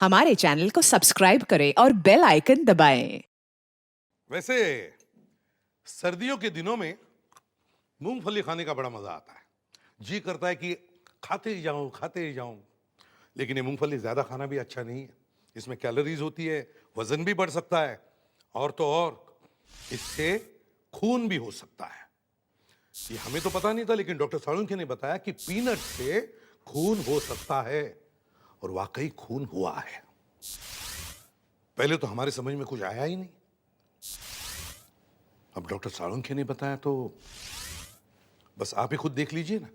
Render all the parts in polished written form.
हमारे चैनल को सब्सक्राइब करें और बेल आइकन दबाएं। वैसे सर्दियों के दिनों में मूंगफली खाने का बड़ा मजा आता है। जी करता है कि खाते ही जाऊं। लेकिन ये मूंगफली ज्यादा खाना भी अच्छा नहीं है। इसमें कैलोरीज होती है, वजन भी बढ़ सकता है, और तो और इससे खून भी हो सकता है। ये हमें तो पता नहीं था, लेकिन डॉक्टर साळुंखे ने बताया कि पीनट से खून हो सकता है, और वाकई खून हुआ है। पहले तो हमारे समझ में कुछ आया ही नहीं। अब डॉक्टर साळुंखे ने बताया तो बस आप ही खुद देख लीजिए ना।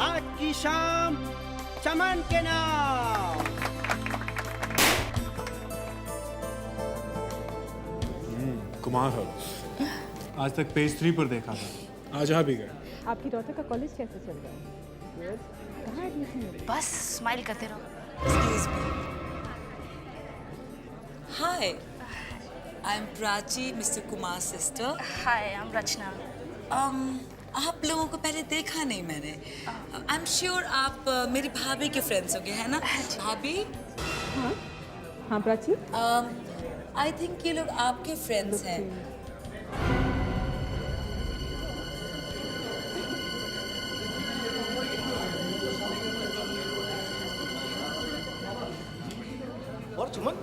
आज की शाम चमन के नाम। कुमार हाउस आज तक पेज 3 पर देखा था, आज आ भी गए। आपकी डॉटर का कॉलेज कैसे चल रहा है? कहाँ एडमिशन मिला? बस स्माइल करते रहो। Excuse me. Hi, I'm Prachi, Mr. Kumar's sister. Hi, I am Rachna. आप लोगों को पहले देखा नहीं मैंने। I'm sure आप मेरी भाभी के फ्रेंड्स होंगे, है ना? भाभी? हाँ प्राची, I think ये लोग आपके फ्रेंड्स हैं। और चमन,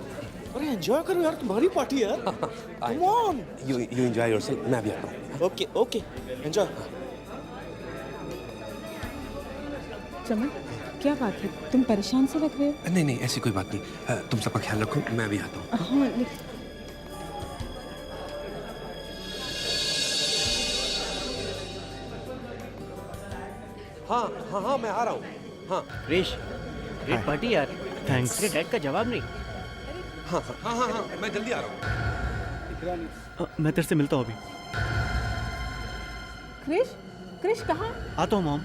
अरे एंजॉय करो यार, तुम्हारी पार्टी है यार। Come on. You enjoy yourself. मैं भी आता हूँ। Okay okay, enjoy. चमन क्या बात है, तुम परेशान से लग रहे हो? नहीं ऐसी कोई बात नहीं। तुम सबका ख्याल रखो, मैं भी आता हूँ। हाँ लेकिन हाँ मैं आ रहा हूँ। हाँ क्रिश, ग्रेट पार्टी यार। थैंक्स। तेरे डैड का जवाब नहीं। हाँ मैं जल्दी आ रहा हूँ। मैं तेरे से मिलता हूँ अभी। क्रिश, क्रिश कहाँ? आता हूँ मॉम।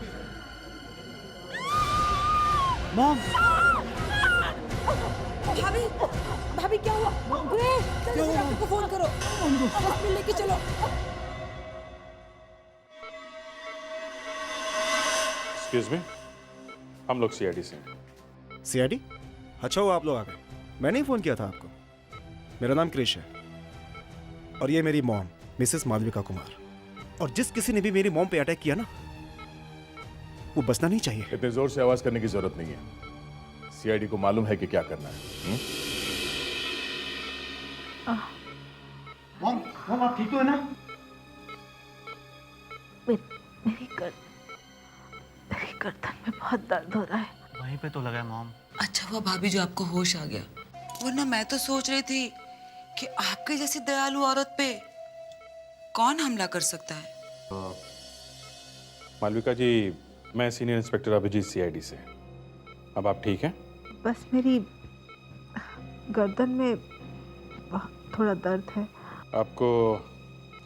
मॉम, भाभी, भाभी क्या हुआ? ग्रेस, जल्दी से डॉक्टर को फोन करो। हॉस्पिटल लेके चलो। एक्सक्यूज मी, हम लोग सीआईडी से हैं। सीआईडी? अच्छा हुआ आप लोग आ गए। मैंने ही फ़ोन किया था आपको। मेरा नाम क्रिश है और ये मेरी मॉम मिसेस मालविका कुमार। और जिस किसी ने भी मेरी मॉम पे अटैक किया ना, वो बचना नहीं चाहिए। इतने जोर से आवाज करने की जरूरत नहीं है। सीआईडी को मालूम है कि क्या करना है। मॉम आप ठीक हो ना? मेरी गर्दन में बहुत दर्द हो रहा है। वहीं पे तो लगा है मॉम। अच्छा हुआ भाभी जो आपको होश आ गया, वरना मैं तो सोच रही थी कि आपके जैसी दयालु औरत पे कौन हमला कर सकता है। मालविका जी, मैं सीनियर इंस्पेक्टर अभिजीत सीआईडी से। अब आप ठीक हैं? बस मेरी गर्दन में थोड़ा दर्द है। आपको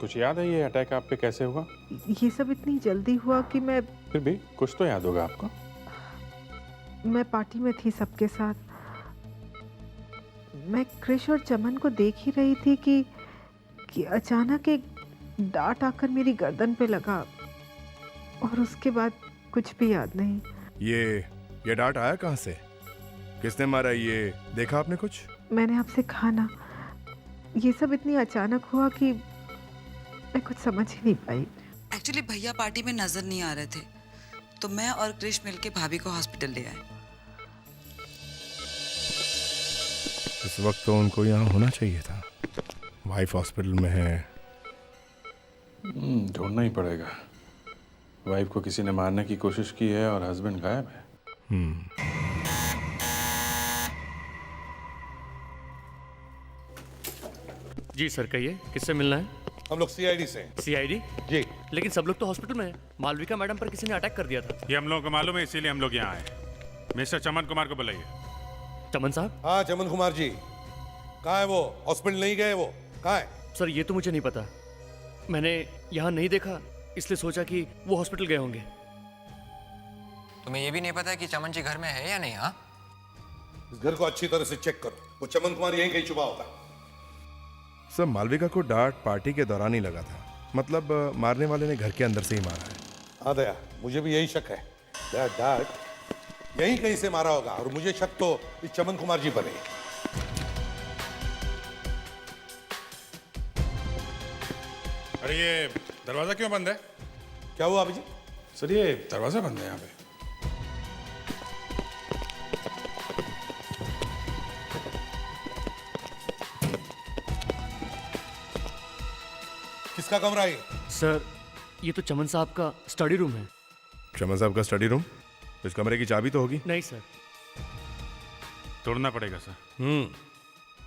कुछ याद है ये अटैक आप पे कैसे हुआ? ये सब इतनी जल्दी हुआ कि मैं फिर भी कुछ तो याद होगा आपको। पार्टी में थी सबके साथ। मैं क्रिश और चमन को देख ही रही थी कि अचानक एक डांट आकर मेरी गर्दन पे लगा, और उसके बाद कुछ भी याद नहीं। ये डांट आया कहाँ से? किसने मारा? ये देखा आपने कुछ? मैंने आपसे कहा ना, ये सब इतनी अचानक हुआ कि मैं कुछ समझ ही नहीं पाई। एक्चुअली भैया पार्टी में नजर नहीं आ रहे थे, तो मैं और क्रिश मिलके भाभी को हॉस्पिटल ले आए। इस वक्त तो उनको यहाँ होना चाहिए था। वाइफ हॉस्पिटल में है। ढूंढना ही पड़ेगा। वाइफ को किसी ने मारने की कोशिश की है और हस्बैंड गायब है। जी सर, कहिए किससे मिलना है? हम लोग सीआईडी से हैं। सीआईडी? जी। लेकिन सब लोग तो हॉस्पिटल में हैं। मालविका मैडम पर किसी ने अटैक कर दिया था। ये हम लोगों को मालूम है, इसीलिए हम लोग यहाँ आए। मिस्टर चमन कुमार को बुलाइए। चमन साहब? हाँ चमन कुमार जी, कहाँ है वो? हॉस्पिटल नहीं गए वो? कहाँ है? सर ये तो मुझे नहीं पता, मैंने यहाँ नहीं देखा, इसलिए सोचा कि वो हॉस्पिटल गए होंगे। तुम्हें ये भी नहीं पता कि चमन जी घर में है या नहीं? हाँ, इस घर को अच्छी तरह से चेक करो। वो चमन कुमार यहीं कहीं छुपा होगा। सर, मालविका को डांट पार्टी के दौरान ही लगा था। मतलब मारने वाले ने घर के अंदर से ही मारा है। हाँ दया, मुझे भी यही शक है। डार्ट यहीं कहीं से मारा होगा और मुझे शक तो इस चमन कुमार जी पर है। अरे ये दरवाजा क्यों बंद है? क्या हुआ अभी जी? सर ये दरवाजा बंद है यहाँ पे। किसका कमरा है? सर ये तो चमन साहब का स्टडी रूम है। चमन साहब का स्टडी रूम? इस कमरे की चाबी तो होगी। नहीं सर। तोड़ना पड़ेगा सर।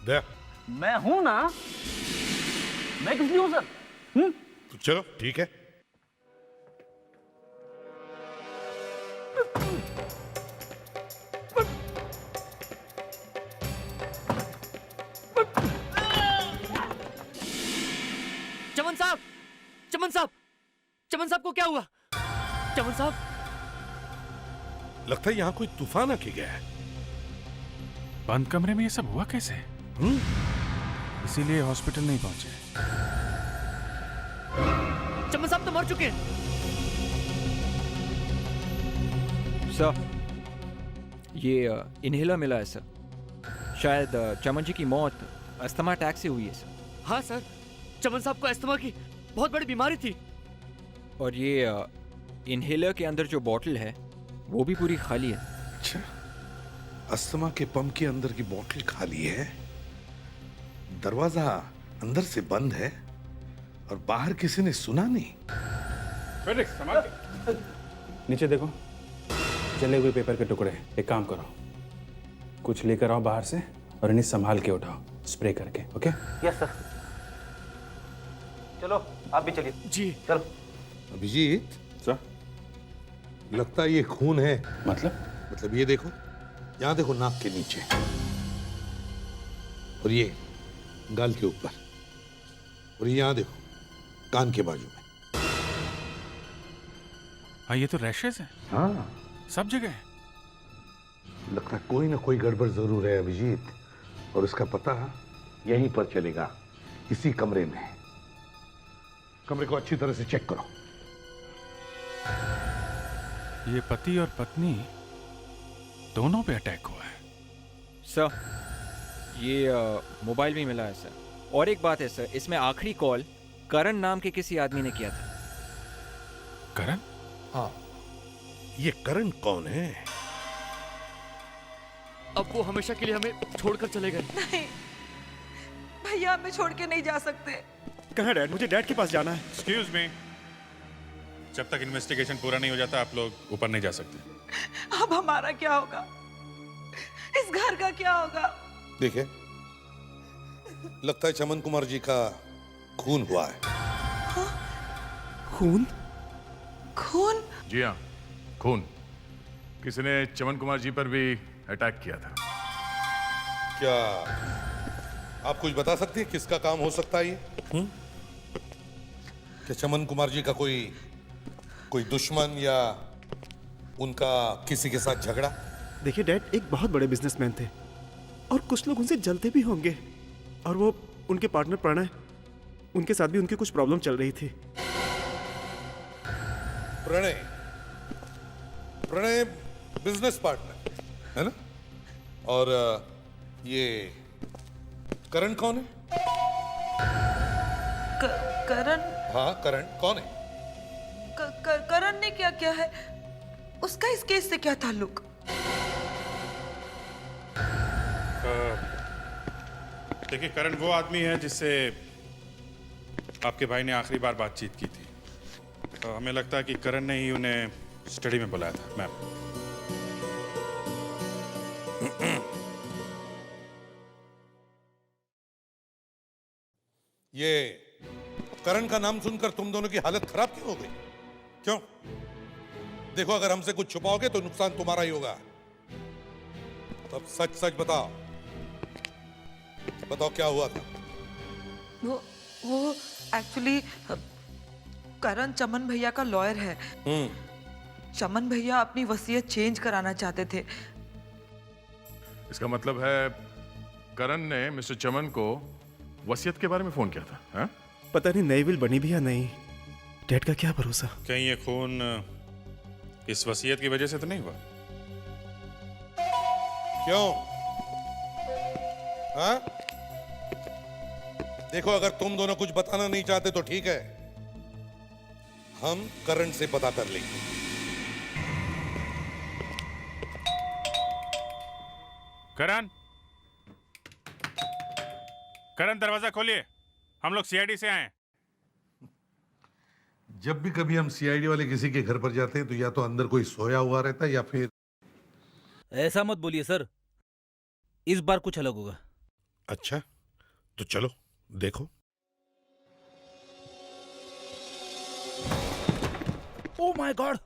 दया, मैं हूं ना, मैं किस लिए हूं सर? तो चलो ठीक है। चमन साहब, चमन साहब, चमन साहब को क्या हुआ? चमन साहब, लगता है यहाँ कोई तूफान आके गया है। बंद कमरे में ये सब हुआ कैसे? इसीलिए हॉस्पिटल नहीं पहुंचे। चमन साहब तो मर चुके हैं। सर ये इनहेलर मिला है सर। शायद चमन जी की मौत अस्थमा अटैक से हुई है सर। हाँ सर, चमन साहब को अस्थमा की बहुत बड़ी बीमारी थी। और ये इनहेलर के अंदर जो बॉटल है वो भी पूरी खाली है। अच्छा, अस्थमा के पंप के अंदर की बोतल खाली है, दरवाजा अंदर से बंद है और बाहर किसी ने सुना नहीं। नीचे देखो, जले हुए पेपर के टुकड़े। एक काम करो, कुछ लेकर आओ बाहर से और इन्हें संभाल के उठाओ, स्प्रे करके। ओके? Yes sir. चलो आप भी चलिए। जी चलो। अभिजीत सर? लगता है ये खून है। मतलब ये देखो, यहाँ देखो नाक के नीचे और ये गाल के ऊपर और ये यहाँ देखो कान के बाजू में। हाँ ये तो रैशेस है। हाँ, सब जगह है। लगता है कोई ना कोई गड़बड़ जरूर है अभिजीत, और उसका पता यहीं पर चलेगा, इसी कमरे में। कमरे को अच्छी तरह से चेक करो। ये पति और पत्नी दोनों पे अटैक हुआ है। सर ये मोबाइल भी मिला है सर। और एक बात है सर, इसमें आखिरी कॉल करण नाम के किसी आदमी ने किया था। करण? हाँ, ये करण कौन है? अब वो हमेशा के लिए हमें छोड़कर चले गए। नहीं भैया, हमें छोड़ के नहीं जा सकते। कहाँ डैड? मुझे डैड के पास जाना है। एक्सक्यूज मी, जब तक इन्वेस्टिगेशन पूरा नहीं हो जाता आप लोग ऊपर नहीं जा सकते। अब हमारा क्या होगा? इस घर का क्या होगा? देखिए, लगता है चमन कुमार जी का खून हुआ है। खून? खून? जी हाँ, खून। किसी ने चमन कुमार जी पर भी अटैक किया था। क्या आप कुछ बता सकते हैं किसका काम हो सकता है ये? क्या चमन कुमार जी का कोई दुश्मन या उनका किसी के साथ झगड़ा? देखिए डैड, एक बहुत बड़े बिजनेसमैन थे और कुछ लोग उनसे जलते भी होंगे, और वो उनके पार्टनर प्रणय, उनके साथ भी उनकी कुछ प्रॉब्लम चल रही थी। प्रणय बिजनेस पार्टनर है ना? और ये करण कौन है? करण? हाँ, करण कौन है? करण ने क्या किया है? उसका इस केस से क्या ताल्लुक? देखिए, करण वो आदमी है जिससे आपके भाई ने आखिरी बार बातचीत की थी। हमें लगता है कि करण ने ही उन्हें स्टडी में बुलाया था। मैम, ये करण का नाम सुनकर तुम दोनों की हालत खराब क्यों हो गई? क्यों? देखो, अगर हमसे कुछ छुपाओगे तो नुकसान तुम्हारा ही होगा। तब सच सच बताओ, क्या हुआ था? वो एक्चुअली करण चमन भैया का लॉयर है। चमन भैया अपनी वसीयत चेंज कराना चाहते थे। इसका मतलब है करण ने मिस्टर चमन को वसीयत के बारे में फोन किया था? हाँ? पता नहीं नई विल बनी भी या नहीं। डैड का क्या भरोसा। कहीं ये खून इस वसीयत की वजह से तो नहीं हुआ? क्यों? हाँ? देखो, अगर तुम दोनों कुछ बताना नहीं चाहते तो ठीक है, हम करण से पता कर लेंगे। करण, करण दरवाजा खोलिए, हम लोग सीआईडी से आए हैं। जब भी कभी हम सीआईडी वाले किसी के घर पर जाते हैं तो या तो अंदर कोई सोया हुआ रहता है या फिर। ऐसा मत बोलिए सर, इस बार कुछ अलग होगा। अच्छा, तो चलो देखो। Oh my God!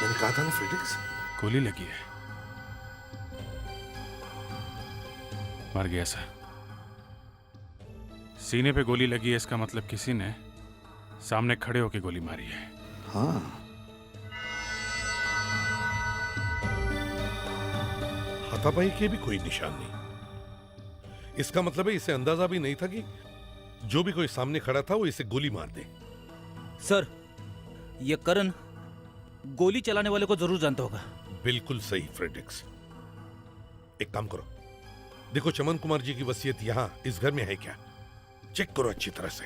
मैंने कहा था ना फ्रेडिक्स, गोली लगी है। मर गया सर। सीने पे गोली लगी है, इसका मतलब किसी ने सामने खड़े होकर गोली मारी है। हाँ, हाथापाई के भी कोई निशान नहीं। इसका मतलब है इसे अंदाजा भी नहीं था कि जो भी कोई सामने खड़ा था वो इसे गोली मार दे। सर, ये करण गोली चलाने वाले को जरूर जानता होगा। बिल्कुल सही फ्रेडिक्स। एक काम करो, देखो चमन कुमार जी की वसीयत यहां इस घर में है क्या? चेक करो अच्छी तरह से।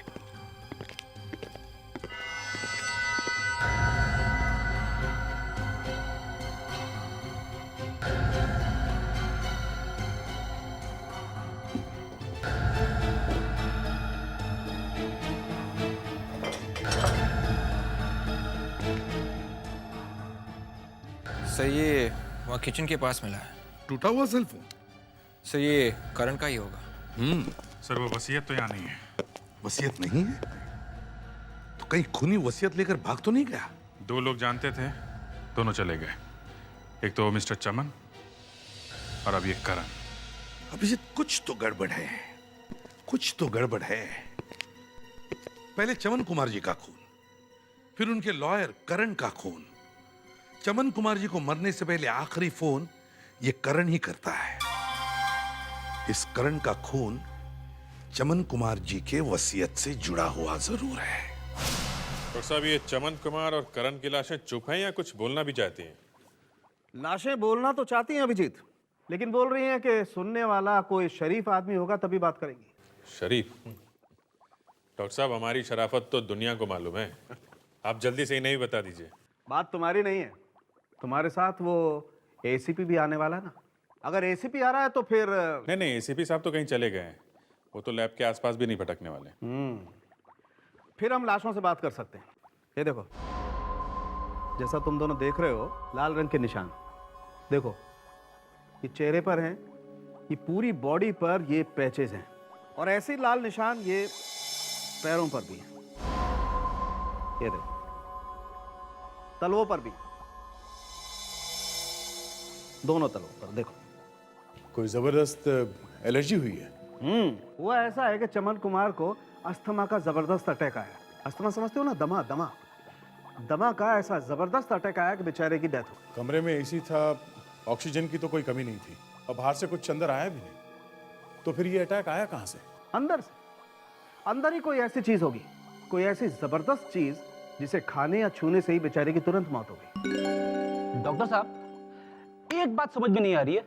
सर ये वहाँ किचन के पास मिला है। टूटा हुआ सेल फोन? सर ये करण का ही होगा। सर वो वसीयत तो यहाँ नहीं है। वसीयत नहीं है तो कहीं खूनी वसीयत लेकर भाग तो नहीं गया? दो लोग जानते थे, दोनों चले गए। एक तो मिस्टर चमन और अब ये करण। अभिजीत, कुछ तो गड़बड़ है, कुछ तो गड़बड़ है। पहले चमन कुमार जी का खून, फिर उनके लॉयर करण का खून। चमन कुमार जी को मरने से पहले आखिरी फोन ये करण ही करता है। इस करण का खून चमन कुमार जी के वसीयत से जुड़ा हुआ जरूर है। डॉक्टर साहब, ये चमन कुमार और करण की लाशें चुप हैं या कुछ बोलना भी चाहती हैं? लाशें बोलना तो चाहती हैं अभिजीत, लेकिन बोल रही हैं कि सुनने वाला कोई शरीफ आदमी होगा तभी बात करेंगी। शरीफ? डॉक्टर साहब, हमारी शराफत तो दुनिया को मालूम है, आप जल्दी से ही नहीं बता दीजिए। बात तुम्हारी नहीं है, तुम्हारे साथ वो एसीपी भी आने वाला है ना। अगर एसीपी आ रहा है तो फिर नहीं, एसीपी साहब तो कहीं चले गए हैं, वो तो लैब के आसपास भी नहीं भटकने वाले। फिर हम लाशों से बात कर सकते हैं। ये देखो, जैसा तुम दोनों देख रहे हो, लाल रंग के निशान देखो, ये चेहरे पर हैं, ये पूरी बॉडी पर ये पैचेज हैं, और ऐसे ही लाल निशान ये पैरों पर भी हैं। ये देखो, तलवों पर भी, दोनों तलवों पर देखो। कोई जबरदस्त एलर्जी हुई है? हुआ ऐसा है कि चमन कुमार को अस्थमा का जबरदस्त अटैक आया। अस्थमा समझते हो ना, दमा का ऐसा जबरदस्त अटैक आया कि बेचारे की डेथ हो गई। कमरे में एसी था, ऑक्सीजन की तो कोई कमी नहीं थी, और बाहर से कुछ अंदर आया भी नहीं, तो फिर ये अटैक आया कहां से? अंदर से। अंदर ही कोई ऐसी चीज होगी, कोई ऐसी जबरदस्त चीज जिसे खाने या छूने से ही बेचारे की तुरंत मौत हो गई। डॉक्टर साहब, एक बात समझ में नहीं आ रही है,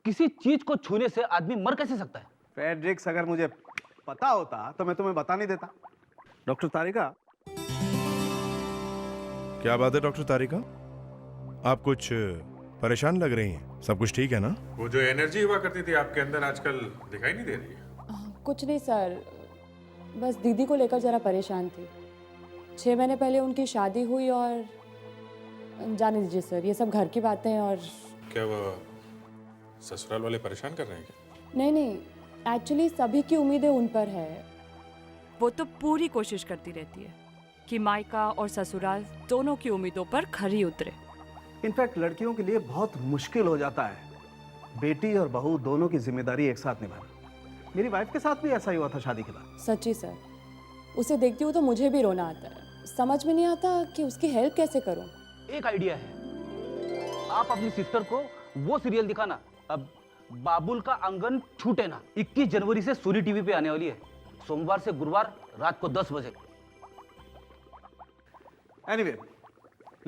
किसी चीज को छूने से आदमी मर कैसे सकता है? फ्रेडरिक्स, अगर मुझे पता होता तो मैं तुम्हें बता नहीं देता। डॉक्टर तारिका। क्या बात है डॉक्टर तारिका, आप कुछ परेशान लग रही हैं? सब कुछ ठीक है ना? वो जो एनर्जी हुआ करती थी आपके अंदर आजकल दिखाई नहीं दे रही है। कुछ नहीं सर, बस दीदी को लेकर जरा परेशान थी। 6 महीने पहले उनकी शादी हुई और जाने दीजिए सर, ये सब घर की बातें हैं। और क्या वो ससुराल वाले परेशान कर रहे हैं क्या? नहीं, एक्चुअली सभी की उम्मीदें उन पर है। वो तो पूरी कोशिश करती रहती है कि मायका और ससुराल दोनों की उम्मीदों पर खरी उतरे। इनफैक्ट लड़कियों के लिए बहुत मुश्किल हो जाता है बेटी और बहू दोनों की जिम्मेदारी एक साथ निभाना। मेरी वाइफ के साथ भी ऐसा ही हुआ था शादी के बाद। सच्ची सर, उसे देखती हूँ तो मुझे भी रोना आता है। समझ में नहीं आता कि उसकी हेल्प कैसे करूँ। एक आइडिया है, आप अपनी सिस्टर को वो सीरियल दिखाना, अब बाबुल का आंगन छूटे ना 21 जनवरी से सूरी टीवी पे आने वाली है, सोमवार से गुरुवार रात को 10 बजे। Anyway,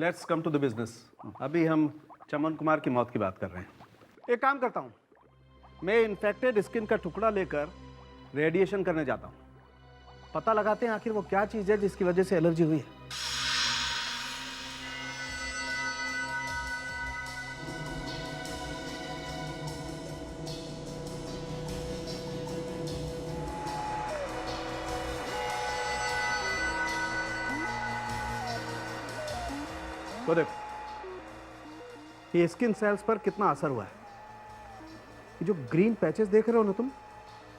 let's come to the business. अभी हम चमन कुमार की मौत की बात कर रहे हैं। एक काम करता हूँ, मैं इन्फेक्टेड स्किन का टुकड़ा लेकर रेडिएशन करने जाता हूँ। पता लगाते हैं आखिर वो क्या चीज़ है जिसकी वजह से एलर्जी हुई है। तो देखो, ये स्किन सेल्स पर कितना असर हुआ है। ये जो ग्रीन पैचेस देख रहे हो ना तुम,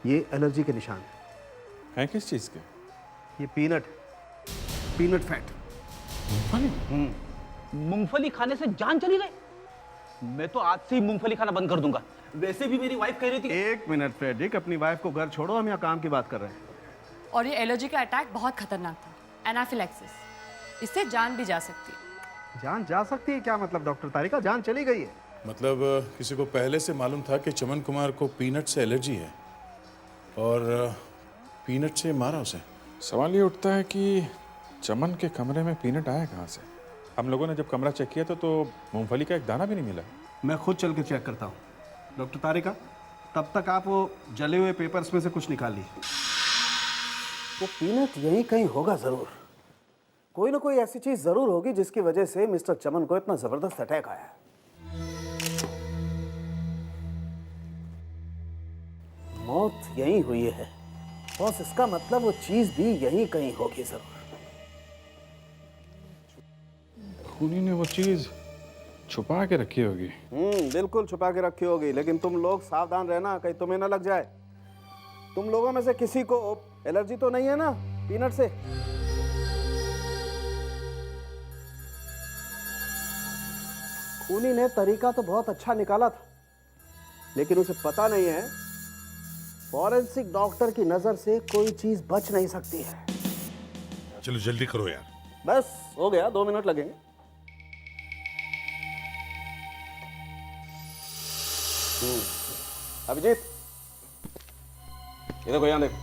ये एलर्जी के निशान है किस चीज़ के? ये पीनट फैट। मूंगफली खाने से जान चली गई। मैं तो आज से ही मूंगफली खाना बंद कर दूंगा। वैसे भी मेरी वाइफ कह रही थी। एक मिनट फ्रेडरिक, अपनी वाइफ को घर छोड़ो, हम यहाँ काम की बात कर रहे हैं। और ये एलर्जी का अटैक बहुत खतरनाक था, एनाफिलैक्सिस। इससे जान भी जा सकती है। जान जा सकती है क्या मतलब डॉक्टर तारिका? जान चली गई है। मतलब किसी को पहले से मालूम था कि चमन कुमार को पीनट से एलर्जी है और पीनट से मारा उसे। सवाल ये उठता है कि चमन के कमरे में पीनट आया कहाँ से? हम लोगों ने जब कमरा चेक किया तो मूंगफली का एक दाना भी नहीं मिला। मैं खुद चल के चेक करता हूँ। डॉक्टर तारिका, तब तक आप वो जले हुए पेपर्स में से कुछ निकालिए। वो पीनट यहीं कहीं होगा जरूर। कोई ना कोई ऐसी चीज जरूर होगी जिसकी वजह से मिस्टर चमन को इतना जबरदस्त अटैक आया है। मौत यहीं हुई है बॉस, इसका मतलब वो चीज भी यहीं कहीं होगी जरूर। खूनी ने वो चीज छुपा के रखी होगी। बिल्कुल छुपा के रखी होगी, लेकिन तुम लोग सावधान रहना, कहीं तुम्हें ना लग जाए। तुम लोगों में से किसी को एलर्जी तो नहीं है ना पीनट से? खूनी ने तरीका तो बहुत अच्छा निकाला था, लेकिन उसे पता नहीं है फॉरेंसिक डॉक्टर की नजर से कोई चीज बच नहीं सकती है। चलो जल्दी करो यार। बस हो गया, 2 मिनट लगेंगे। अभिजीत, ये देखो, यहाँ देखो।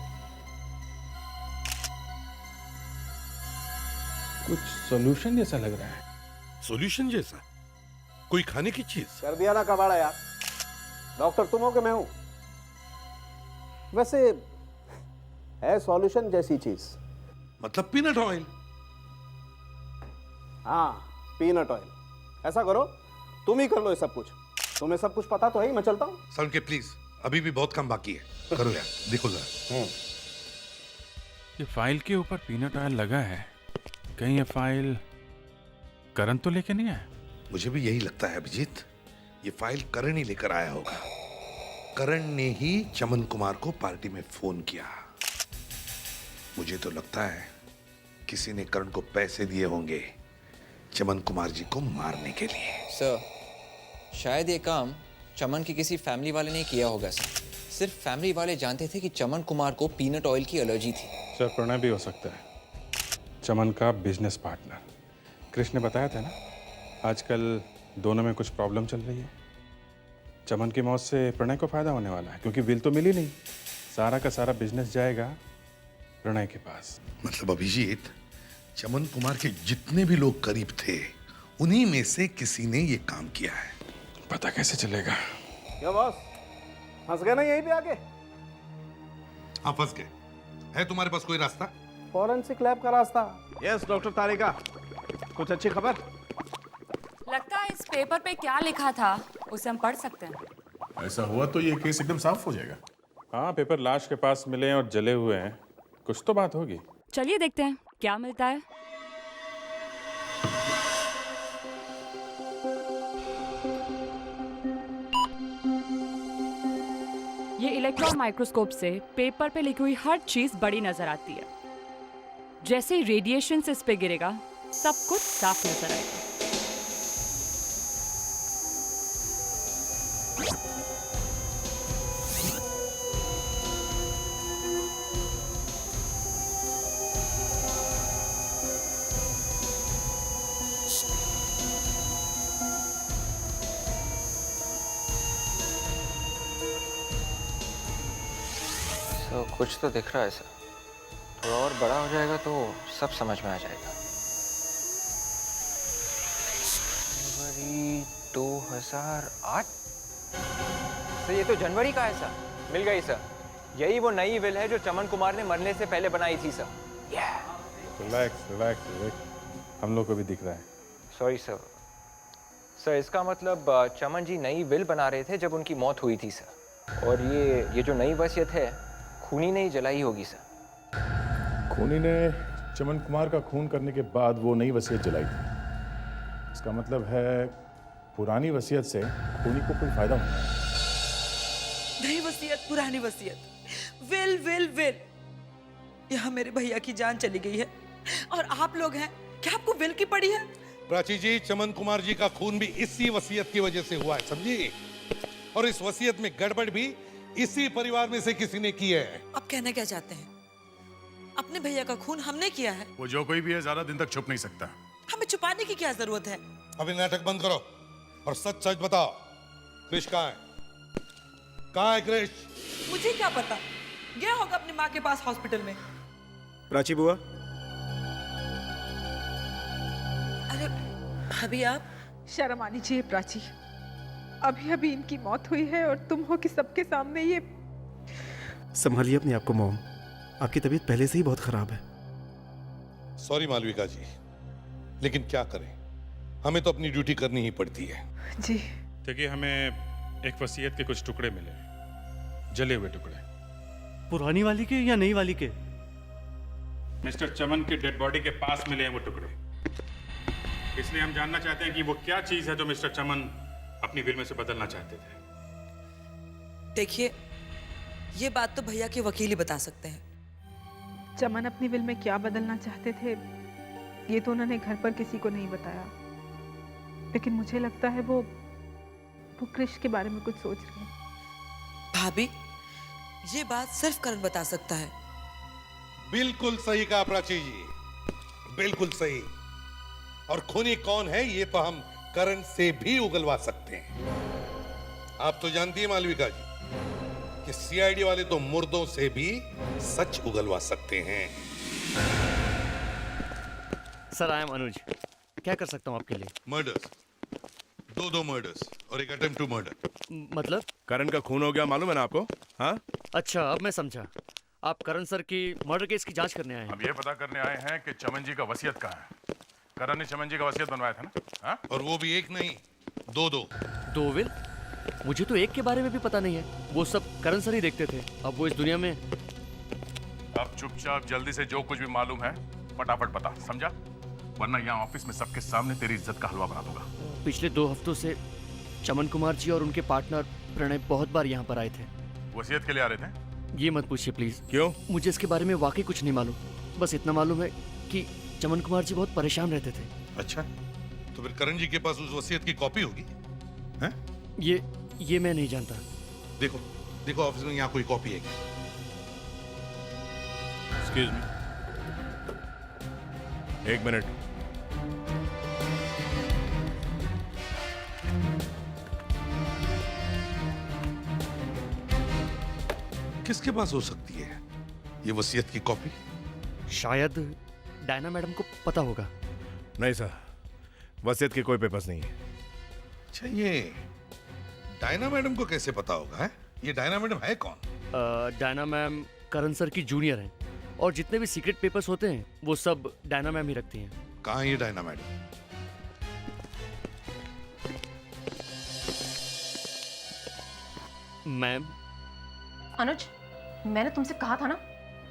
कुछ सॉल्यूशन जैसा लग रहा है। सॉल्यूशन जैसा? कोई खाने की चीज? कर दिया ना कबाड़ा यार। डॉक्टर तुम हो कि मैं हूं? वैसे है सॉल्यूशन जैसी चीज। मतलब पीनट ऑयल? हाँ, पीनट ऑयल। ऐसा करो, तुम ही कर लो ये सब कुछ। तुम्हें सब कुछ पता तो है ही। मैं चलता हूँ। सर के प्लीज, अभी भी बहुत काम बाकी है। करो यार, देखो जरा। ये फाइल के ऊपर पीनट ऑयल लगा है, कहीं ये फाइल करण तो लेके नहीं आया? मुझे भी यही लगता है अभिजीत, ये फाइल करण ही लेकर आया होगा। करण ने ही चमन कुमार को पार्टी में फोन किया। मुझे तो लगता है किसी ने करण को पैसे दिए होंगे चमन कुमार जी को मारने के लिए। सर, शायद ये काम चमन की किसी फैमिली वाले ने किया होगा सर। सिर्फ फैमिली वाले जानते थे कि चमन कुमार को पीनट ऑयल की एलर्जी थी। सर, प्रणय भी हो सकता है, चमन का बिजनेस पार्टनर। कृष्ण ने बताया था ना, आजकल दोनों में कुछ प्रॉब्लम चल रही है। चमन की मौत से प्रणय को फायदा होने वाला है, क्योंकि विल तो मिली नहीं। सारा का सारा बिजनेस जाएगा प्रणय के पास। मतलब अभिजीत, चमन कुमार के जितने भी लोग करीब थे, उन्हीं में से किसी ने ये काम किया है। पता कैसे चलेगा? क्या बॉस, फंस गए ना यहीं पे आके? हाँ, फंस गए। है तुम्हारे पास कोई रास्ता? फॉरेंसिक लैब का रास्ता। यस डॉक्टर तारिका, कुछ अच्छी खबर? लगता है इस पेपर पे क्या लिखा था उसे हम पढ़ सकते हैं। ऐसा हुआ तो ये केस एकदम साफ हो जाएगा। हाँ, पेपर लाश के पास मिले और जले हुए हैं, कुछ तो बात होगी। चलिए देखते हैं क्या मिलता है। ये इलेक्ट्रॉन माइक्रोस्कोप से पेपर पे लिखी हुई हर चीज बड़ी नजर आती है। जैसे ही रेडिएशन से इस पे गिरेगा, सब कुछ साफ नजर आएगा। तो कुछ तो दिख रहा है सर। थोड़ा और बड़ा हो जाएगा तो सब समझ में आ जाएगा। जनवरी 2008। सर ये तो जनवरी का है सर। मिल गई सर। यही वो नई विल है जो चमन कुमार ने मरने से पहले बनाई थी सर। रिलैक्स रिलैक्स रिलैक्स, हम लोग को भी दिख रहा है। Sorry sir. सर इसका मतलब चमन जी नई विल बना रहे थे जब उनकी मौत हुई थी सर। और ये जो नई वसीयत है खूनी ने ही जलाई होगी सर। खूनी ने चमन कुमार का खून करने के बाद वो नई वसीयत जलाई थी। इसका मतलब है पुरानी वसीयत से खूनी को कोई फायदा नहीं है। नई वसीयत, पुरानी वसीयत, विल विल विल। यहाँ मेरे भैया की जान चली गई है और आप लोग हैं, क्या आपको विल की पड़ी है? प्राची जी, चमन कुमार जी का खून भी इसी वसीयत की वजह से हुआ है, समझी? और इस वसीयत में गड़बड़ भी इसी परिवार में से किसी ने की है। आप कहना क्या चाहते हैं? अपने भैया का खून हमने किया है? वो जो कोई भी है ज्यादा दिन तक छुप नहीं सकता। हमें छुपाने की क्या जरूरत है? अभी नाटक बंद करो और सच सच बताओ, क्रिश कहाँ है? कहाँ है क्रिश? मुझे क्या पता, गया होगा अपनी माँ के पास हॉस्पिटल में। प्राची बुआ, अरे भाभी आप? शर्म आनी चाहिए प्राची। अभी अभी इनकी मौत हुई है और तुम हो कि सबके सामने ये। संभालिए अपने आप को मॉम, आपकी तबीयत पहले से ही बहुत खराब है। सॉरी मालविका जी, लेकिन क्या करें, हमें तो अपनी ड्यूटी करनी ही पड़ती है। जी। देखिए, हमें एक वसीयत के कुछ टुकड़े मिले, जले हुए टुकड़े। पुरानी वाली के या नई वाली के? मिस्टर चमन की डेड बॉडी के पास मिले हैं वो टुकड़े। इसलिए हम जानना चाहते हैं कि वो क्या चीज है जो मिस्टर चमन अपनी विल में से बदलना चाहते थे। देखिए, ये बात तो भैया के वकील ही बता सकते हैं। चमन अपनी विल में क्या बदलना चाहते थे ये तो उन्होंने घर पर किसी को नहीं बताया, लेकिन मुझे लगता है वो क्रिश के बारे में कुछ सोच रहे हैं। भाभी, ये बात सिर्फ करण बता सकता है। बिल्कुल सही कहा प्राची जी, बिल्कुल सही। और खूनी कौन है ये तो हम करण से भी उगलवा सकते हैं। आप तो जानती हैं मालविका जी कि सीआईडी वाले तो मुर्दों से भी सच उगलवा सकते हैं। सर आई एम अनुज, क्या कर सकता हूँ आपके लिए? मर्डर्स, दो मर्डर्स और एक अटेम्प्ट टू मर्डर। मतलब? करण का खून हो गया, मालूम है ना आपको? हाँ? अच्छा, अब मैं समझा। आप करण सर की मर्डर केस की जांच करने आए हैं। हम ये पता करने आए हैं कि चमन जी का वसीयत कहाँ है। करण ने चमन जी का वसीयत बनवाया था ना? हाँ? और वो भी एक नहीं, दो विल? मुझे तो एक के बारे में भी पता नहीं है, वो सब करण सर ही देखते थे। अब वो इस दुनिया में। अब चुपचाप जल्दी से जो कुछ भी मालूम है फटाफट बता, समझा? वरना यहाँ ऑफिस में सबके सामने तेरी इज्जत का हलवा बना दूंगा। पिछले 2 हफ्तों से चमन कुमार जी और उनके पार्टनर प्रणय बहुत बार यहाँ पर आए थे। वसीयत के लिए आ रहे थे? ये मत पूछिए प्लीज। क्यों? मुझे इसके बारे में वाकई कुछ नहीं मालूम। बस इतना मालूम है कि चमन कुमार जी बहुत परेशान रहते थे। अच्छा, तो फिर करण जी के पास उस वसीयत की कॉपी होगी? हैं? ये मैं नहीं जानता। देखो ऑफिस में यहाँ कोई कॉपी है क्या? Excuse me, 1 minute. किसके पास हो सकती है ये वसीयत की कॉपी? शायद डायना मैडम को पता होगा। नहीं सर, वसीयत के कोई पेपर्स नहीं है। अच्छा, ये डायना मैडम को कैसे पता होगा? है? ये डायना मैडम है कौन? डायना मैम करण सर की जूनियर हैं और जितने भी सीक्रेट पेपर्स होते हैं वो सब डायना मैम ही रखती हैं। कहाँ है ये डायना मैडम? मैम। अनुज, मैंने तुमसे कहा था ना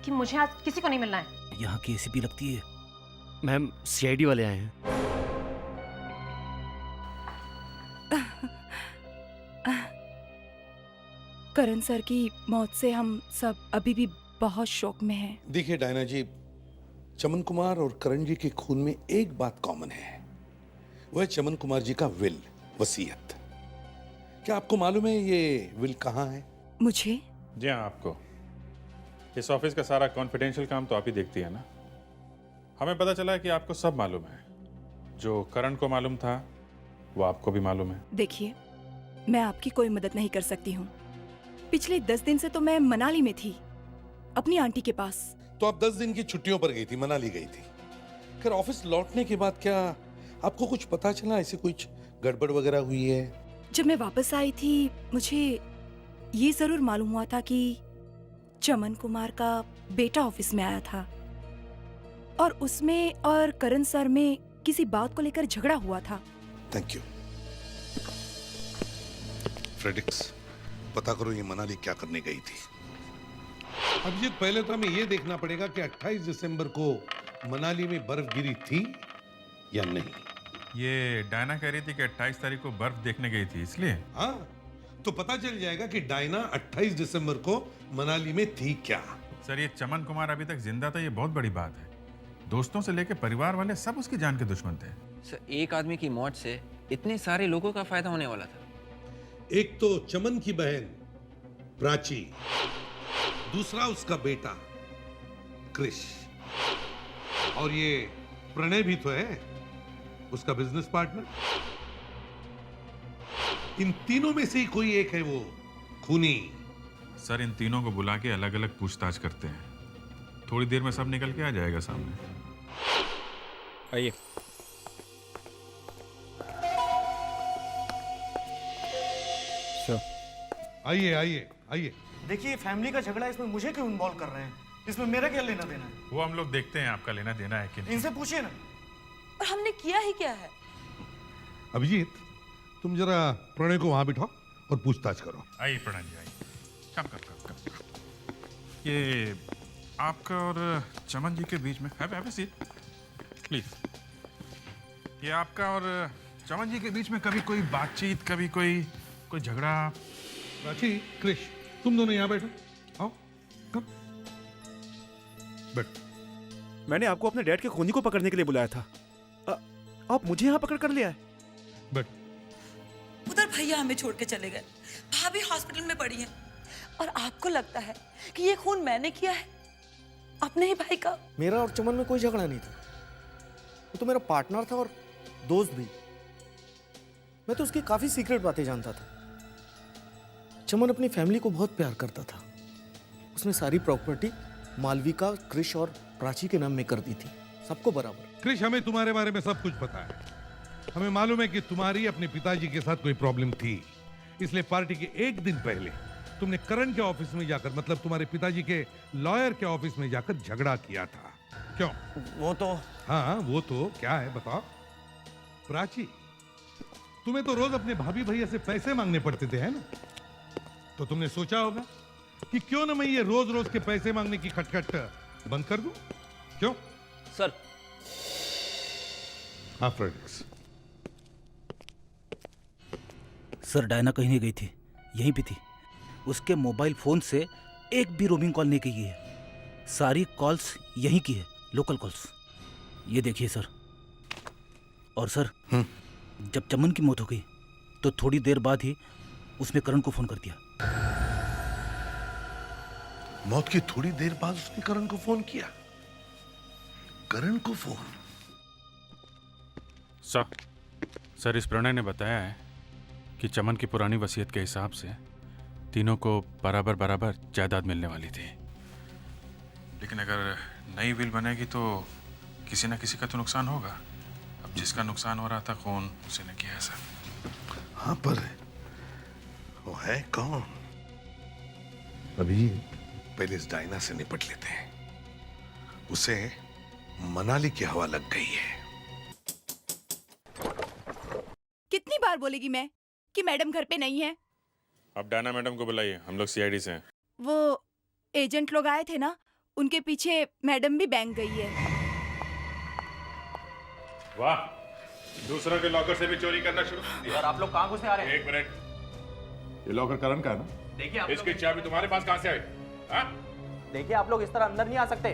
कि मुझे आज किसी को नहीं मिलना है। यहाँ की एसीपी लगती है। मैम, सीआईडी वाले आए हैं। करण सर की मौत से हम सब अभी भी बहुत शोक में हैं। देखिए डायना जी, चमन कुमार और करण जी के खून में एक बात कॉमन है, वो है चमन कुमार जी का विल, वसीयत। क्या आपको मालूम है ये विल कहाँ है? मुझे? जी हाँ, आपको। इस ऑफिस का सारा कॉन्फिडेंशियल काम तो आप ही देखती है ना। हमें पता चला है कि आपको सब मालूम है। जो करण को मालूम था वो आपको भी मालूम है। देखिए, मैं आपकी कोई मदद नहीं कर सकती हूँ। पिछले 10 दिन से तो मैं मनाली में थी अपनी आंटी के पास। तो आप 10 दिन की छुट्टियों पर गई थी, मनाली गई थी। फिर ऑफिस लौटने के बाद क्या आपको कुछ पता चला, ऐसे कुछ गड़बड़ वगैरह हुई है? जब मैं वापस आई थी मुझे ये जरूर मालूम हुआ था कि चमन कुमार का बेटा ऑफिस में आया था और उसमें और करण सर में किसी बात को लेकर झगड़ा हुआ था। Thank you. फ्रेडिक्स, पता करो ये मनाली क्या करने गई थी। अब ये पहले तो हमें ये देखना पड़ेगा कि 28 दिसंबर को मनाली में बर्फ गिरी थी या नहीं। ये डायना कह रही थी कि 28 तारीख को बर्फ देखने गई थी, इसलिए। हाँ, तो पता चल जाएगा कि डायना 28 दिसंबर को मनाली में थी क्या। सर, ये चमन कुमार अभी तक जिंदा था, ये बहुत बड़ी बात है। दोस्तों से लेकर परिवार वाले सब उसकी जान के दुश्मन थे। सर, एक आदमी की मौत से इतने सारे लोगों का फायदा होने वाला था। एक तो चमन की बहन प्राची, दूसरा उसका बेटा क्रिश, और ये प्रणय भी तो है, उसका बिजनेस पार्टनर। इन तीनों में से ही कोई एक है वो खूनी। सर, इन तीनों को बुला के अलग अलग पूछताछ करते हैं, थोड़ी देर में सब निकल के आ जाएगा सामने। आइए। आइए आइए आइए। देखिए, फैमिली का झगड़ा है, इसमें मुझे क्यों इन्वॉल्व कर रहे हैं? इसमें मेरा क्या लेना देना है? वो हम लोग देखते हैं आपका लेना देना है कि नहीं। इनसे पूछिए ना। और हमने किया ही क्या है? अभिजीत, तुम जरा प्रणय को वहां बिठाओ और पूछताछ करो। आइए प्रणय जी, आइए। कम। ये आपका और चमन जी के बीच में हैव सीट प्लीज। ये आपका और चमन जी के बीच में कभी कोई बातचीत, कभी कोई झगड़ा? प्राची, क्रिश, तुम दोनों यहाँ बैठो। आओ, कम बैठ। मैंने आपको अपने डैड के खूनी को पकड़ने के लिए बुलाया था, आप मुझे यहाँ पकड़ कर ले आए। बैठ। उधर भैया हमें छोड़ के चले गए, भाभी हॉस्पिटल में पड़ी है, और आपको लगता है कि ये खून मैंने किया है अपने ही भाई का? मेरा और चमन में कोई झगड़ा नहीं था, वो तो मेरा पार्टनर था और दोस्त भी। मैं तो उसकी काफी सीक्रेट बातें जानता था। चमन अपनी फैमिली को बहुत प्यार करता था। उसने सारी प्रॉपर्टी मालविका, क्रिश और प्राची के नाम में कर दी थी, सबको बराबर। क्रिश, हमें तुम्हारे बारे में सब कुछ पता है। हमें मालूम है कि तुम्हारी अपने पिताजी के साथ कोई प्रॉब्लम थी, इसलिए पार्टी के एक दिन पहले तुमने करण के ऑफिस में जाकर, मतलब तुम्हारे पिताजी के लॉयर के ऑफिस में जाकर झगड़ा किया था। क्यों? वो तो। हाँ, वो तो क्या है बताओ। प्राची, तुम्हें तो रोज अपने भाभी भैया से पैसे मांगने पड़ते थे, है ना? तो तुमने सोचा होगा कि क्यों ना मैं ये रोज रोज के पैसे मांगने की खटखट बंद कर दूं? क्यों? सर। हाँ फ्रेडिक्स। सर, डायना कहीं नहीं गई थी, यहीं पे थी। उसके मोबाइल फोन से एक भी रोमिंग कॉल नहीं की है, सारी कॉल्स यहीं की है, लोकल कॉल्स। ये देखिए सर। और सर, जब चमन की मौत हो गई तो थोड़ी देर बाद ही उसने करण को फोन कर दिया। मौत की थोड़ी देर बाद उसने करण को फोन किया? करण को फोन? सर, इस प्रणय ने बताया है कि चमन की पुरानी वसीयत के हिसाब से तीनों को बराबर बराबर जायदाद मिलने वाली थी, लेकिन अगर नई विल बनेगी तो किसी न किसी का तो नुकसान होगा। अब जिसका नुकसान हो रहा था कौन, उसी ने किया है सर। हाँ, पर वो है कौन? अभी पहले इस डायना से निपट लेते हैं। उसे मनाली की हवा लग गई है। कितनी बार बोलेगी मैं कि मैडम घर पे नहीं है? अब डायना मैडम को बुलाइए, हम लोग सीआईडी से हैं। वो एजेंट लोग आए थे ना, उनके पीछे मैडम भी बैंक गई है। वाह, दूसरों के लॉकर से भी चोरी करना शुरू कर दिया। और आप लोग कहाँ घुसे आ रहे हैं? एक मिनट, ये लॉकर करण का है ना? देखिए, इसकी चाबी तुम्हारे पास कहाँ से आई? हाँ? देखिए, आप लोग इस तरह अंदर नहीं आ सकते।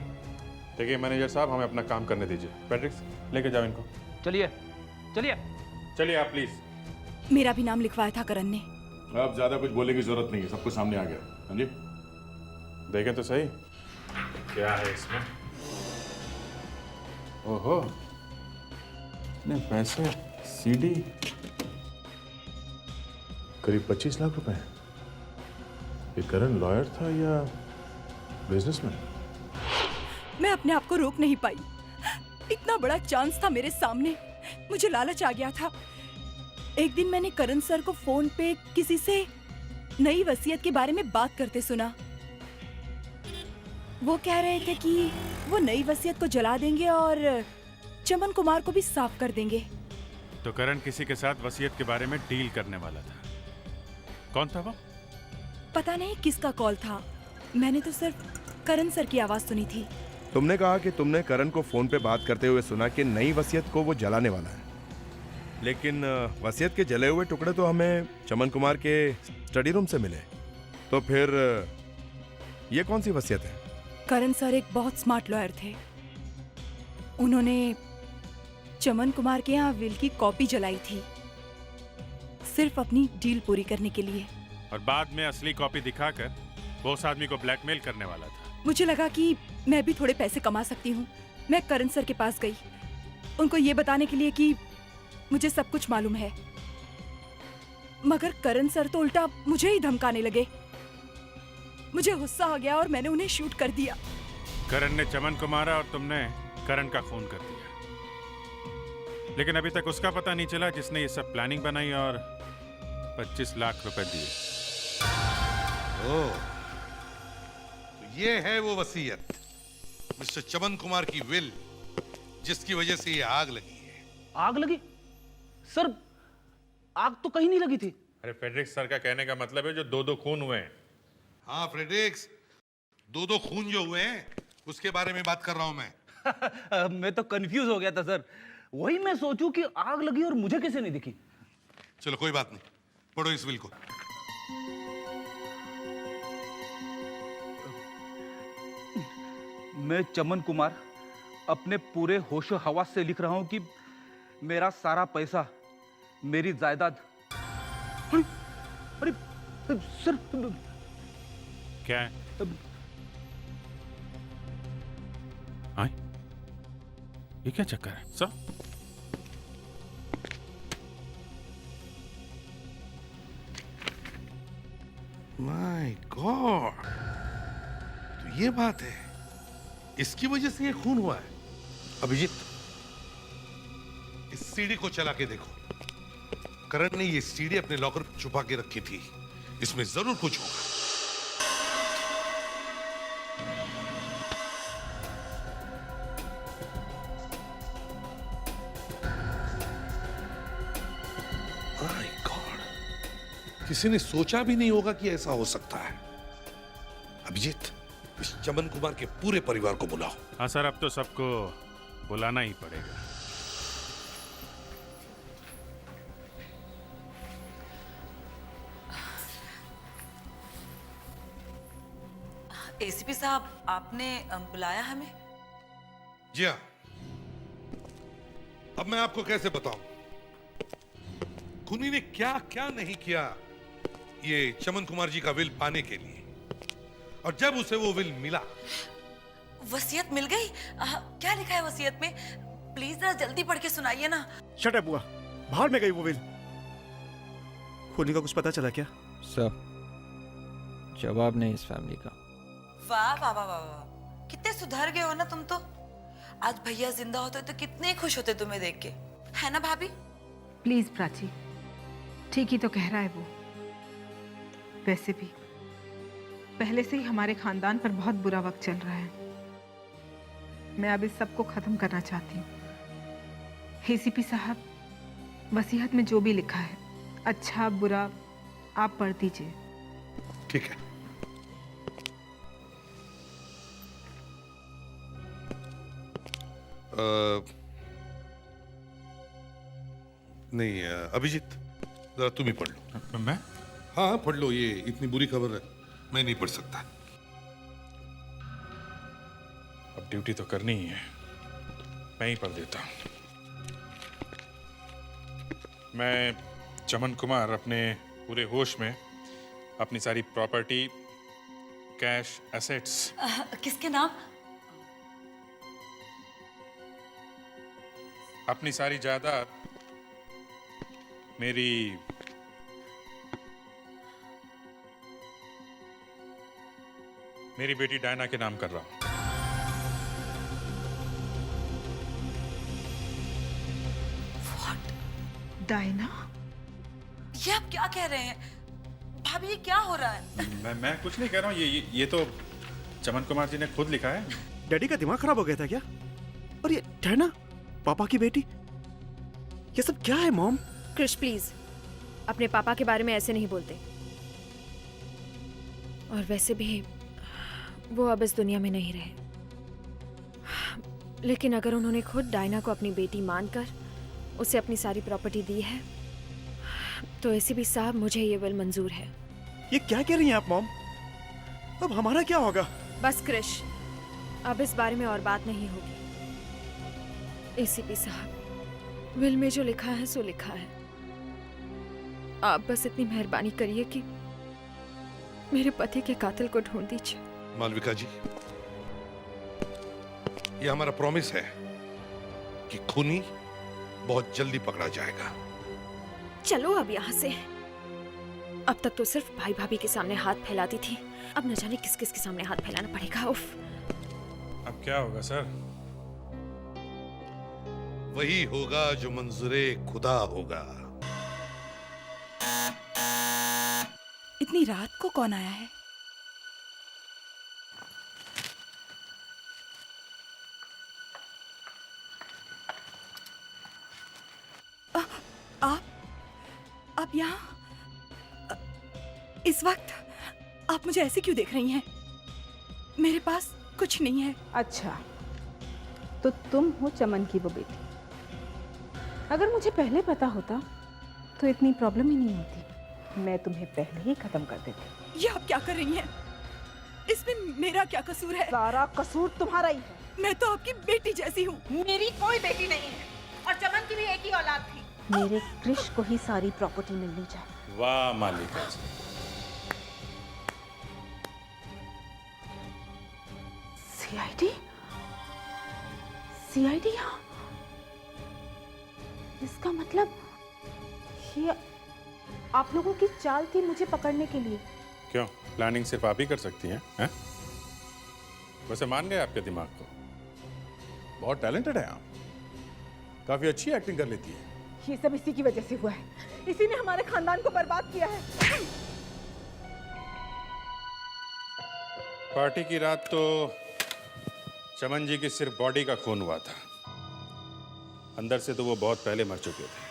देखिए मैनेजर साहब, हमें अपना काम करने दीजिए। पैट्रिक्स, लेके जाओ इनको। चलिए चलिए चलिए आप प्लीज। मेरा भी नाम लिखवाया था करण ने। अब ज्यादा कुछ बोलने की जरूरत नहीं है, सब कुछ सामने आ गया। हाँ जी, देखें तो सही क्या है इसमें। ओहो, इतने पैसे, सीडी, करीब 25 लाख रुपए। ये करण लॉयर था या बिजनेसमैन? मैं अपने आप को रोक नहीं पाई। इतना बड़ा चांस था मेरे सामने, मुझे लालच आ गया था। एक दिन मैंने करण सर को फोन पे किसी से नई वसीयत के बारे में बात करते सुना। वो कह रहे थे कि वो नई वसीयत को जला देंगे और चमन कुमार को भी साफ कर देंगे। तो करण किसी के साथ वसीयत के बारे में डील करने वाला था। कौन था वो? पता नहीं किसका कॉल था, मैंने तो सिर्फ करण सर की आवाज सुनी थी। तुमने कहा कि तुमने करण को फोन पे बात करते हुए सुना कि नई वसीयत को वो जलाने वाला है, लेकिन वसीयत के जले हुए टुकड़े तो हमें चमन कुमार के स्टडी रूम से मिले। तो फिर ये कौन सी वसीयत है? करण सर एक बहुत स्मार्ट लॉयर थे। उन्होंने चमन कुमार के यहाँ विल की कॉपी जलाई थी, सिर्फ अपनी डील पूरी करने के लिए। और बाद में असली कॉपी दिखाकर वो उस आदमी को ब्लैकमेल करने वाला था। मुझे लगा कि मैं भी थोड़े पैसे कमा सकती हूँ। मैं करण सर के पास गई, उनको ये बताने के लिए कि मुझे सब कुछ मालूम है। मगर करण सर तो उल्टा मुझे ही धमकाने लगे। मुझे गुस्सा आ गया और मैंने उन्हें शूट कर दिया। करण ने चमन को मारा और तुमने करण का खून कर दिया। लेकिन अभी तक उसका पता नहीं चला जिसने ये सब प्लानिंग बनाई और 25 लाख रुपए दिए। ओह, तो ये है वो वसीयत, मिस्टर चमन कुमार की विल, जिसकी वजह से ये आग लगी है। आग लगी? सर, आग तो कहीं नहीं लगी थी। अरे फ्रेडरिक्स सर का कहने का मतलब है जो 2-2 खून हुए हैं। हाँ फ्रेडरिक्स, 2-2 खून जो हुए हैं उसके बारे में बात कर रहा हूं मैं। मैं तो कंफ्यूज हो गया था सर, वही मैं सोचूं कि आग लगी और मुझे कैसे नहीं दिखी। चलो कोई बात नहीं, पढ़ो इस विल को। मैं चमन कुमार अपने पूरे होशो हवास से लिख रहा हूं कि मेरा सारा पैसा, मेरी जायदाद। अरे सर, क्या है? आए? ये क्या चक्कर है सर? माय गॉड, तो ये बात है, इसकी वजह से ये खून हुआ है। अभिजीत, इस सीडी को चला के देखो। करण ने ये सीडी अपने लॉकर में छुपा के रखी थी, इसमें जरूर कुछ होगा। माय गॉड, किसी ने सोचा भी नहीं होगा कि ऐसा हो सकता है। अभिजीत, इस चमन कुमार के पूरे परिवार को बुलाओ। हाँ सर, अब तो सबको बुलाना ही पड़ेगा। एसीपी साहब, आपने बुलाया हमें? जी हाँ, अब मैं आपको कैसे बताऊं खूनी ने क्या क्या नहीं किया ये चमन कुमार जी का विल पाने के लिए। और जब उसे वो विल मिला, वसीयत मिल गई? क्या लिखा है वसीयत में? प्लीज जरा जल्दी पढ़ के सुनाइए ना। शट अप बुआ, बाहर में गई वो विल। खूनी का कुछ पता चला क्या? सर, जवाब नहीं इस फैमिली का। वाह वाह वाह वाह वाह, कितने सुधर गए हो ना तुम तो। आज भैया जिंदा होते तो कितने खुश होते तुम्हें देख के, है ना भाभी? प्लीज प्राची, ठीक ही तो कह रहा है वो। वैसे भी पहले से ही हमारे खानदान पर बहुत बुरा वक्त चल रहा है। मैं अब इस सब को खत्म करना चाहती हूँ। एसीपी साहब, वसीयत में जो भी लिखा है, अच्छा बुरा, आप पढ़ दीजिए। ठीक है। नहीं अभिजीत, जरा तुम ही पढ़ लो। मैं? हाँ पढ़ लो, ये इतनी बुरी खबर है, मैं नहीं पढ़ सकता। अब ड्यूटी तो करनी ही है, मैं ही पढ़ देता हूँ। मैं चमन कुमार अपने पूरे होश में अपनी सारी प्रॉपर्टी, कैश, एसेट्स। किसके नाम? अपनी सारी जायदाद मेरी मेरी बेटी डायना के नाम कर रहा हूं। डायना? ये आप क्या कह रहे हैं? भाभी ये क्या हो रहा है? मैं कुछ नहीं कह रहा हूँ। ये तो चमन कुमार जी ने खुद लिखा है। डैडी का दिमाग खराब हो गया था क्या? और ये डायना, पापा की बेटी, ये सब क्या है मॉम? क्रिश प्लीज, अपने पापा के बारे में ऐसे नहीं बोलते। और वैसे भी वो अब इस दुनिया में नहीं रहे। लेकिन अगर उन्होंने खुद डायना को अपनी बेटी मानकर उसे अपनी सारी प्रॉपर्टी दी है, तो एसीपी साहब मुझे ये विल मंजूर है। ये क्या कह रही हैं आप मॉम? अब हमारा क्या होगा? बस क्रिश, अब इस बारे में और बात नहीं होगी। एसीपी साहब, विल में जो लिखा है सो लिखा है। आप बस इतनी मेहरबानी करिए कि मेरे पति के कातिल को ढूंढ दीजिए। मालविका जी, ये हमारा प्रॉमिस है कि खूनी बहुत जल्दी पकड़ा जाएगा। चलो अब यहाँ से। अब तक तो सिर्फ भाई भाभी के सामने हाथ फैलाती थी, अब न जाने किस किस के सामने हाथ फैलाना पड़ेगा। उफ। अब क्या होगा सर? वही होगा जो मंजूरे खुदा होगा। इतनी रात को कौन आया है? आप यहाँ इस वक्त? आप मुझे ऐसे क्यों देख रही हैं? मेरे पास कुछ नहीं है। अच्छा, तो तुम हो चमन की वो बेटी। अगर मुझे पहले पता होता तो इतनी प्रॉब्लम ही नहीं होती। मैं तुम्हें पहले ही खत्म कर देती। ये आप क्या कर रही हैं? इसमें मेरा क्या कसूर है? सारा कसूर तुम्हारा ही है। मैं तो आपकी बेटी जैसी हूँ। मेरी कोई बेटी नहीं है, और चमन की भी एक ही औलाद थी। मेरे क्रिश को ही सारी प्रॉपर्टी मिलनी चाहिए। वाह मालिका जी। सीआईडी? सीआईडी यहाँ? इसका मतलब ये आप लोगों की चाल थी मुझे पकड़ने के लिए। क्यों, प्लानिंग सिर्फ आप ही कर सकती हैं? हैं? वैसे मान गए आपके दिमाग को? बहुत टैलेंटेड है आप, काफी अच्छी एक्टिंग कर लेती है। ये सब इसी की वजह से हुआ है। इसी ने हमारे खानदान को बर्बाद किया है। पार्टी की रात तो चमन जी की सिर्फ बॉडी का खून हुआ था, अंदर से तो वो बहुत पहले मर चुके थे।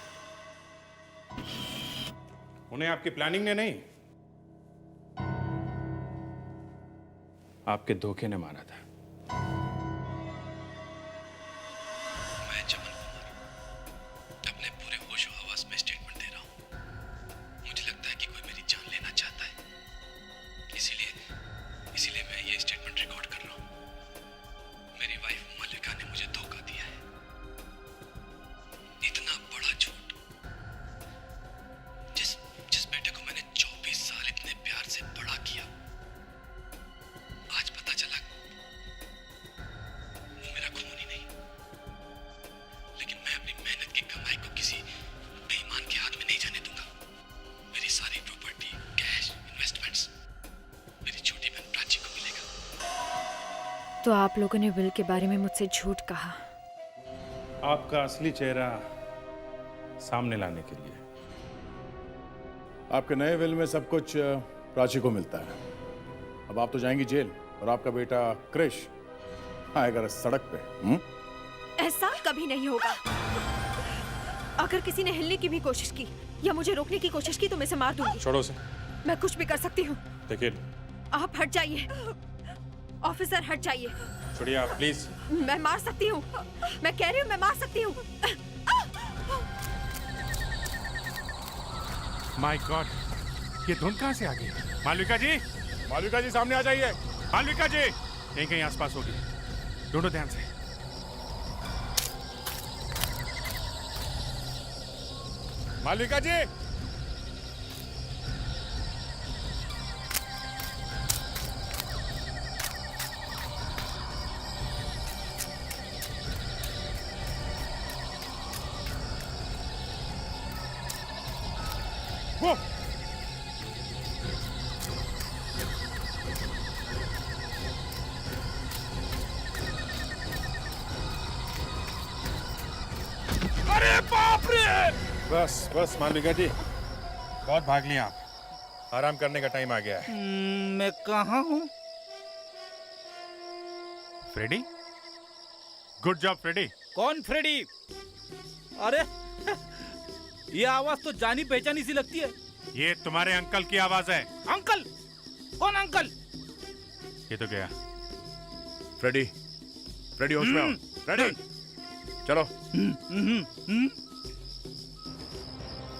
उन्हें आपकी प्लानिंग ने नहीं, आपके धोखे ने मारा था। मैं चमन कुमार अपने पूरे होशो हवास में स्टेटमेंट दे रहा हूं। मुझे लगता है कि कोई मेरी जान लेना चाहता है, इसीलिए मैं ये स्टेटमेंट रिकॉर्ड कर रहा हूं। मेरी वाइफ मालिका ने मुझे धोखा दिया है। इतना बड़ा झूठ, जिस बेटे को मैंने 24 साल इतने प्यार से बड़ा किया, आज पता चला वो मेरा खून ही नहीं। लेकिन मैं अपनी मेहनत की कमाई को किसी बेईमान के हाथ में नहीं जाने दूंगा। मेरी सारी प्रॉपर्टी, कैश, इन्वेस्टमेंट्स मेरी छोटी बहन प्राची को मिलेगा। तो आप लोगों ने विल के बारे में मुझसे झूठ कहा। आपका असली चेहरा सामने लाने के लिए। आपके नए विल में सब कुछ प्राची को मिलता है। अब आप तो जाएंगी जेल और आपका बेटा क्रिश आएगा सड़क पे। ऐसा कभी नहीं होगा। अगर किसी ने हिलने की भी कोशिश की या मुझे रोकने की कोशिश की तो मैं इसे मार दूंगी। छोड़ो उसे। मैं कुछ भी कर सकती हूँ। देखिए, आप हट जाइए। ऑफिसर हट जाइए। छोड़िए आप प्लीज। मैं मार सकती हूँ, मैं कह रही हूँ मैं मार सकती हूँ। माय गॉड, ये धुंध कहाँ से आ गई? मालविका जी, मालविका जी सामने आ जाइए। मालविका जी कहीं कहीं आसपास होगी, ढूंढो ध्यान से। मालविका जी, वो बस बस मालविका जी, बहुत भाग लिया आप। आराम करने का टाइम आ गया है। मैं कहाँ हूँ? Freddy, good job Freddy. कौन फ्रेडी? अरे ये आवाज तो जानी पहचानी सी लगती है। ये तुम्हारे अंकल की आवाज है। अंकल? कौन अंकल? ये तो गया। फ्रेडी, फ्रेडी होश में आओ। फ्रेडी, चलो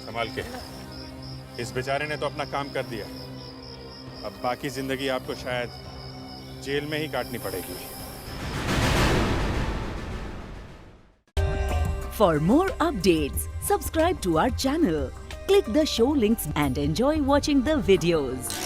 संभाल के। इस बेचारे ने तो अपना काम कर दिया, अब बाकी जिंदगी आपको शायद जेल में ही काटनी पड़ेगी। For more updates, subscribe to our channel, click the show links and enjoy watching the videos.